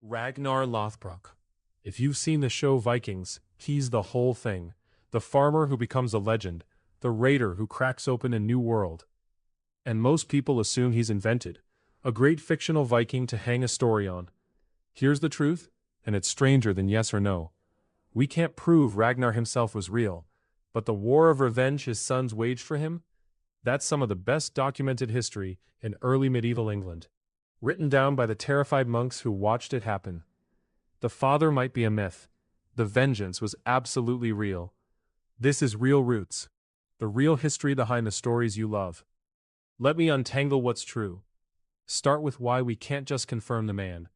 Ragnar Lothbrok. If you've seen the show Vikings, he's the whole thing. The farmer who becomes a legend, the raider who cracks open a new world. And most people assume he's invented. A great fictional Viking to hang a story on. Here's the truth, and it's stranger than yes or no. We can't prove Ragnar himself was real, but the war of revenge his sons waged for him, that's some of the best documented history in early medieval England. Written down by the terrified monks who watched it happen. The father might be a myth. The vengeance was absolutely real. This is Real Roots. The real history behind the stories you love. Let me untangle what's true. Start with why we can't just confirm the man.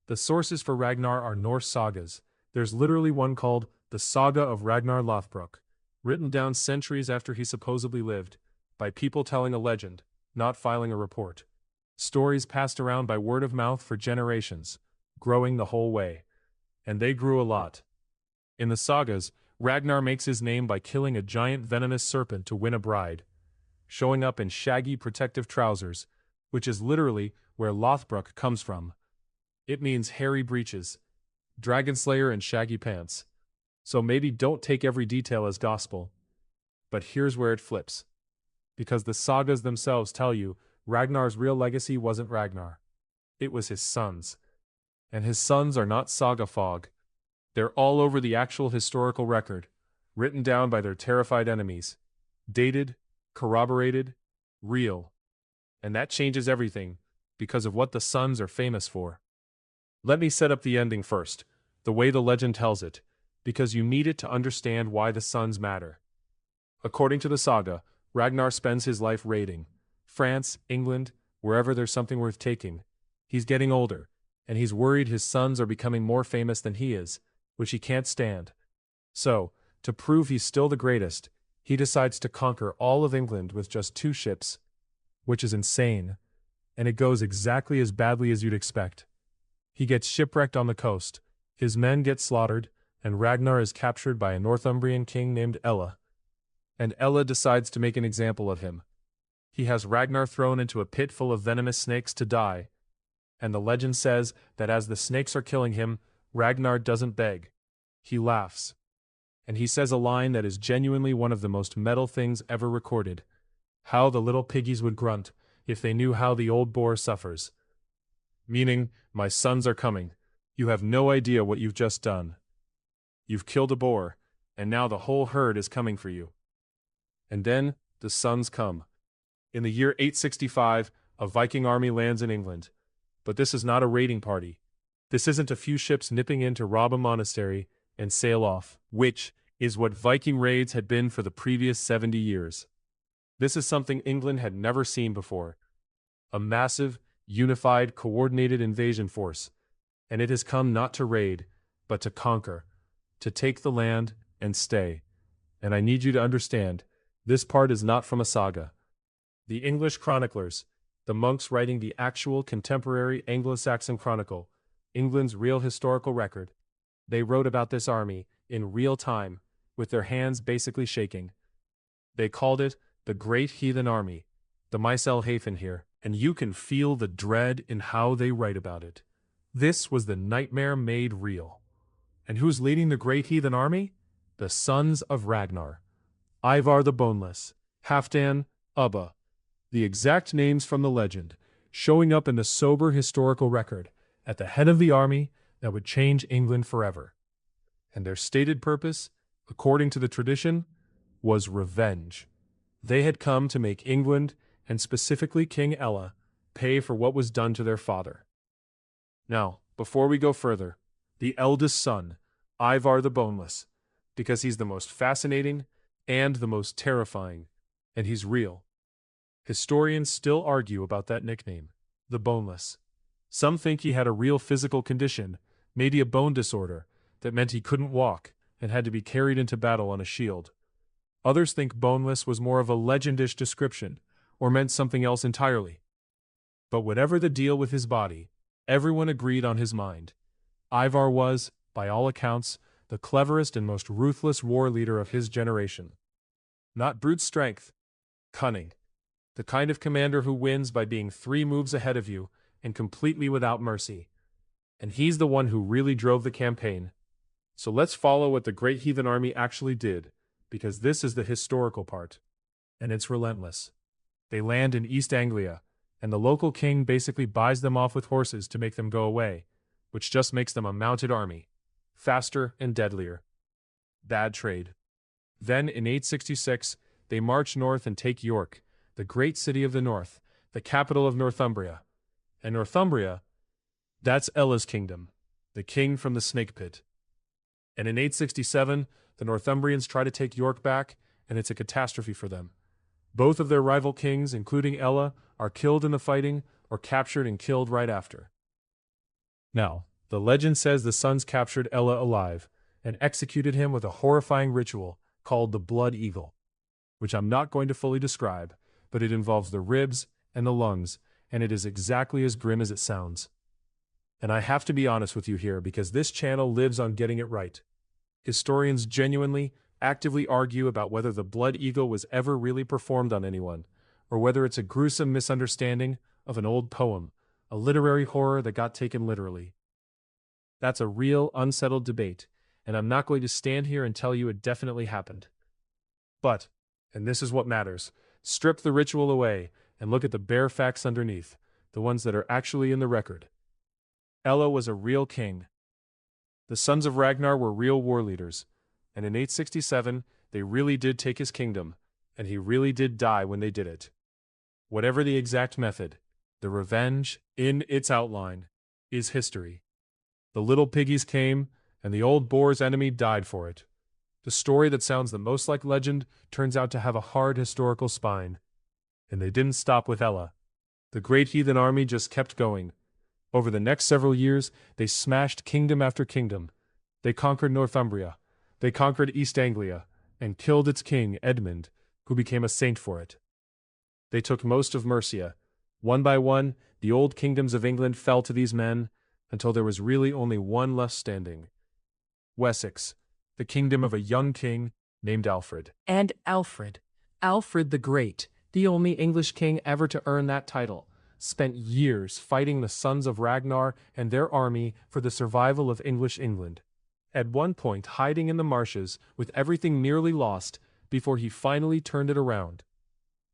The sources for Ragnar are Norse sagas. There's literally one called the Saga of Ragnar Lothbrok, written down centuries after he supposedly lived, by people telling a legend, not filing a report. Stories passed around by word of mouth for generations, growing the whole way. And they grew a lot. In the sagas, Ragnar makes his name by killing a giant venomous serpent to win a bride, showing up in shaggy protective trousers, which is literally where Lothbrok comes from. It means hairy breeches, dragon slayer and shaggy pants. So maybe don't take every detail as gospel. But here's where it flips. Because the sagas themselves tell you Ragnar's real legacy wasn't Ragnar. It was his sons. And his sons are not saga fog. They're all over the actual historical record, written down by their terrified enemies. Dated, corroborated, real. And that changes everything, because of what the sons are famous for. Let me set up the ending first, the way the legend tells it, because you need it to understand why the sons matter. According to the saga, Ragnar spends his life raiding France, England, wherever there's something worth taking. He's getting older, and he's worried his sons are becoming more famous than he is, which he can't stand. So, to prove he's still the greatest, he decides to conquer all of England with just 2 ships, which is insane, and it goes exactly as badly as you'd expect. He gets shipwrecked on the coast, his men get slaughtered, and Ragnar is captured by a Northumbrian king named Ella. And Ella decides to make an example of him. He has Ragnar thrown into a pit full of venomous snakes to die, and the legend says that as the snakes are killing him, Ragnar doesn't beg. He laughs. And he says a line that is genuinely one of the most metal things ever recorded. How the little piggies would grunt if they knew how the old boar suffers. Meaning, my sons are coming. You have no idea what you've just done. You've killed a boar, and now the whole herd is coming for you. And then, the sons come. In the year 865, a Viking army lands in England. But this is not a raiding party. This isn't a few ships nipping in to rob a monastery and sail off, which is what Viking raids had been for the previous 70 years. This is something England had never seen before. A massive, unified, coordinated invasion force. And it has come not to raid, but to conquer, to take the land and stay. And I need you to understand, this part is not from a saga. The English chroniclers, the monks writing the actual contemporary Anglo-Saxon chronicle, England's real historical record, they wrote about this army in real time, with their hands basically shaking. They called it the Great Heathen Army, the Hafen here, and you can feel the dread in how they write about it. This was the nightmare made real. And who's leading the Great Heathen Army? The sons of Ragnar. Ivar the Boneless, Halfdan, Ubba. The exact names from the legend, showing up in the sober historical record, at the head of the army that would change England forever. And their stated purpose, according to the tradition, was revenge. They had come to make England, and specifically King Ella, pay for what was done to their father. Now, before we go further, the eldest son, Ivar the Boneless, because he's the most fascinating and the most terrifying, and he's real. Historians still argue about that nickname, the Boneless. Some think he had a real physical condition, maybe a bone disorder, that meant he couldn't walk and had to be carried into battle on a shield. Others think boneless was more of a legendish description, or meant something else entirely. But whatever the deal with his body, everyone agreed on his mind. Ivar was, by all accounts, the cleverest and most ruthless war leader of his generation. Not brute strength, cunning. The kind of commander who wins by being 3 moves ahead of you and completely without mercy. And he's the one who really drove the campaign. So let's follow what the Great Heathen Army actually did, because this is the historical part. And it's relentless. They land in East Anglia, and the local king basically buys them off with horses to make them go away, which just makes them a mounted army. Faster and deadlier. Bad trade. Then, in 866, they march north and take York, the great city of the north, the capital of Northumbria. And Northumbria, that's Ella's kingdom, the king from the snake pit. And in 867, the Northumbrians try to take York back, and it's a catastrophe for them. Both of their rival kings, including Ella, are killed in the fighting or captured and killed right after. Now, the legend says the sons captured Ella alive and executed him with a horrifying ritual called the Blood Eagle, which I'm not going to fully describe, but it involves the ribs and the lungs, and it is exactly as grim as it sounds. And I have to be honest with you here because this channel lives on getting it right. Historians genuinely, actively argue about whether the Blood Eagle was ever really performed on anyone, or whether it's a gruesome misunderstanding of an old poem, a literary horror that got taken literally. That's a real, unsettled debate, and I'm not going to stand here and tell you it definitely happened. But, and this is what matters, strip the ritual away and look at the bare facts underneath, the ones that are actually in the record. Ella was a real king. The sons of Ragnar were real war leaders, and in 867, they really did take his kingdom, and he really did die when they did it. Whatever the exact method, the revenge, in its outline, is history. The little piggies came, and the old boar's enemy died for it. The story that sounds the most like legend turns out to have a hard historical spine. And they didn't stop with Ella. The Great Heathen Army just kept going. Over the next several years, they smashed kingdom after kingdom. They conquered Northumbria. They conquered East Anglia, and killed its king, Edmund, who became a saint for it. They took most of Mercia. One by one, the old kingdoms of England fell to these men, until there was really only one left standing. Wessex, the kingdom of a young king named Alfred. And Alfred the Great, the only English king ever to earn that title, spent years fighting the sons of Ragnar and their army for the survival of English England. At one point hiding in the marshes with everything nearly lost before he finally turned it around.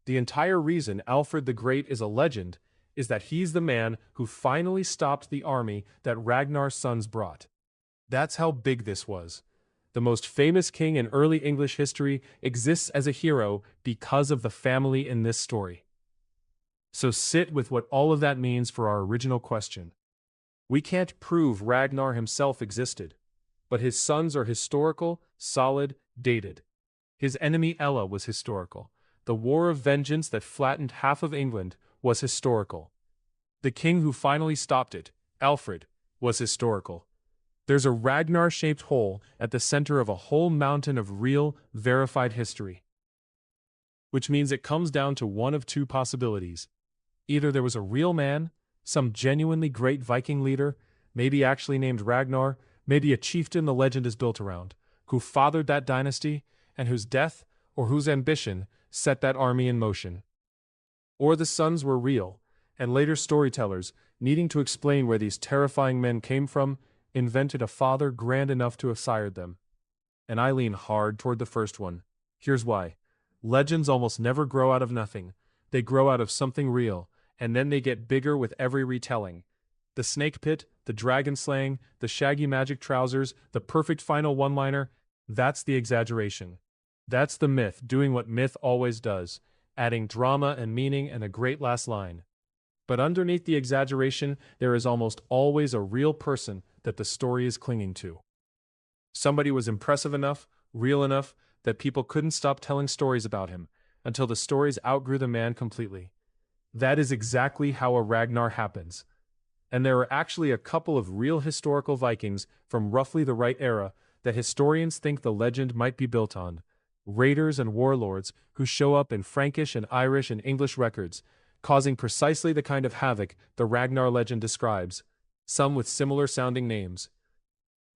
The entire reason Alfred the Great is a legend is that he's the man who finally stopped the army that Ragnar's sons brought. That's how big this was. The most famous king in early English history exists as a hero because of the family in this story. So sit with what all of that means for our original question. We can't prove Ragnar himself existed, but his sons are historical, solid, dated. His enemy Ella was historical. The war of vengeance that flattened half of England was historical. The king who finally stopped it, Alfred, was historical. There's a Ragnar-shaped hole at the center of a whole mountain of real, verified history. Which means it comes down to one of two possibilities. Either there was a real man, some genuinely great Viking leader, maybe actually named Ragnar, maybe a chieftain the legend is built around, who fathered that dynasty, and whose death, or whose ambition, set that army in motion. Or the sons were real, and later storytellers, needing to explain where these terrifying men came from, invented a father grand enough to have sired them. And I lean hard toward the first one. Here's why. Legends almost never grow out of nothing. They grow out of something real, and then they get bigger with every retelling. The snake pit, the dragon slaying, the shaggy magic trousers, the perfect final one-liner, that's the exaggeration. That's the myth doing what myth always does, adding drama and meaning and a great last line. But underneath the exaggeration, there is almost always a real person that the story is clinging to. Somebody was impressive enough, real enough, that people couldn't stop telling stories about him, until the stories outgrew the man completely. That is exactly how a Ragnar happens. And there are actually a couple of real historical Vikings from roughly the right era that historians think the legend might be built on. Raiders and warlords who show up in Frankish and Irish and English records, causing precisely the kind of havoc the Ragnar legend describes, some with similar sounding names.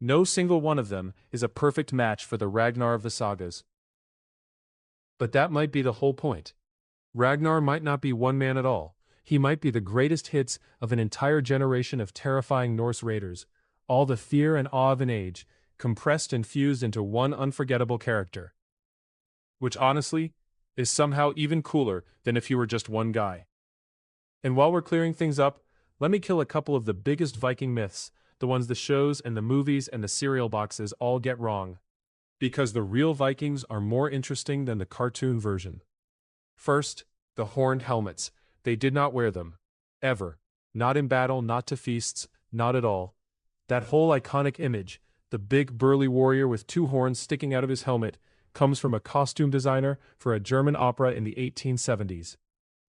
No single one of them is a perfect match for the Ragnar of the sagas. But that might be the whole point. Ragnar might not be one man at all. He might be the greatest hits of an entire generation of terrifying Norse raiders, all the fear and awe of an age, compressed and fused into one unforgettable character. Which honestly, is somehow even cooler than if you were just one guy. And while we're clearing things up, let me kill a couple of the biggest Viking myths, the ones the shows and the movies and the cereal boxes all get wrong. Because the real Vikings are more interesting than the cartoon version. First, the horned helmets. They did not wear them. Ever. Not in battle, not to feasts, not at all. That whole iconic image, the big burly warrior with two horns sticking out of his helmet, comes from a costume designer for a German opera in the 1870s.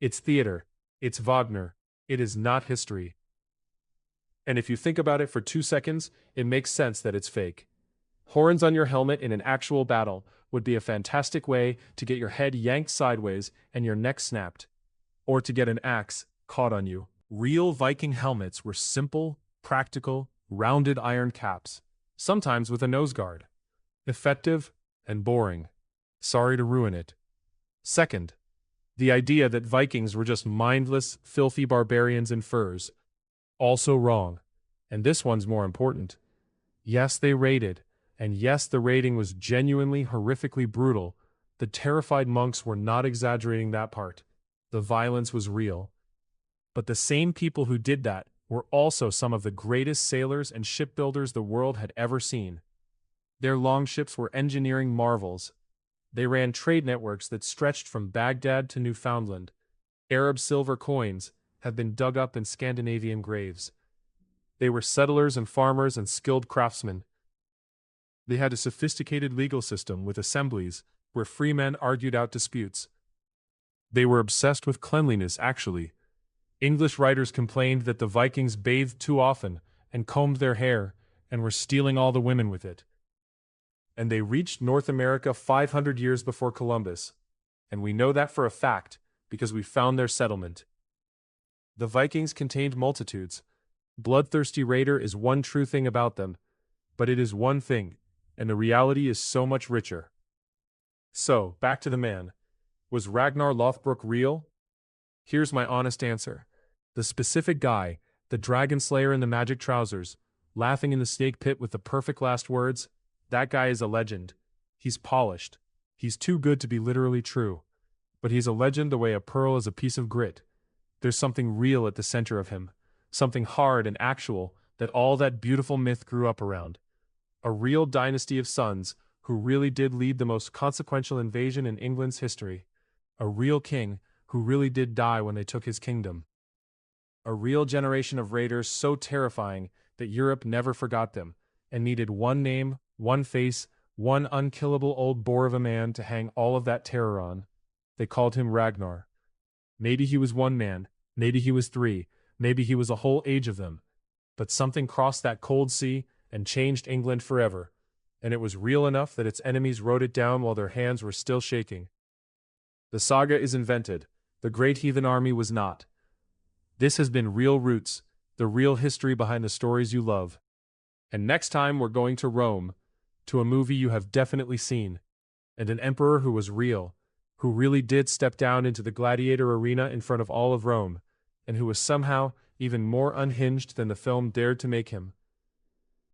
It's theater. It's Wagner. It is not history. And if you think about it for 2 seconds, it makes sense that it's fake. Horns on your helmet in an actual battle would be a fantastic way to get your head yanked sideways and your neck snapped. Or to get an axe caught on you. Real Viking helmets were simple, practical, rounded iron caps, sometimes with a nose guard. Effective and boring. Sorry to ruin it. Second, the idea that Vikings were just mindless, filthy barbarians in furs. Also wrong. And this one's more important. Yes, they raided. And yes, the raiding was genuinely horrifically brutal. The terrified monks were not exaggerating that part. The violence was real. But the same people who did that were also some of the greatest sailors and shipbuilders the world had ever seen. Their longships were engineering marvels. They ran trade networks that stretched from Baghdad to Newfoundland. Arab silver coins have been dug up in Scandinavian graves. They were settlers and farmers and skilled craftsmen. They had a sophisticated legal system with assemblies where free men argued out disputes. They were obsessed with cleanliness, actually. English writers complained that the Vikings bathed too often and combed their hair and were stealing all the women with it. And they reached North America 500 years before Columbus. And we know that for a fact because we found their settlement. The Vikings contained multitudes. Bloodthirsty raider is one true thing about them, but it is one thing, and the reality is so much richer. So, back to the man. Was Ragnar Lothbrok real? Here's my honest answer. The specific guy, the dragon slayer in the magic trousers, laughing in the snake pit with the perfect last words, that guy is a legend. He's polished. He's too good to be literally true. But he's a legend the way a pearl is a piece of grit. There's something real at the center of him. Something hard and actual that all that beautiful myth grew up around. A real dynasty of sons who really did lead the most consequential invasion in England's history. A real king who really did die when they took his kingdom. A real generation of raiders so terrifying that Europe never forgot them, and needed one name, one face, one unkillable old bore of a man to hang all of that terror on. They called him Ragnar. Maybe he was one man, maybe he was three, maybe he was a whole age of them. But something crossed that cold sea and changed England forever, and it was real enough that its enemies wrote it down while their hands were still shaking. The saga is invented. The Great Heathen Army was not. This has been real roots, the real history behind the stories you love. And next time we're going to Rome, to a movie you have definitely seen, and an emperor who was real, who really did step down into the gladiator arena in front of all of Rome, and who was somehow even more unhinged than the film dared to make him.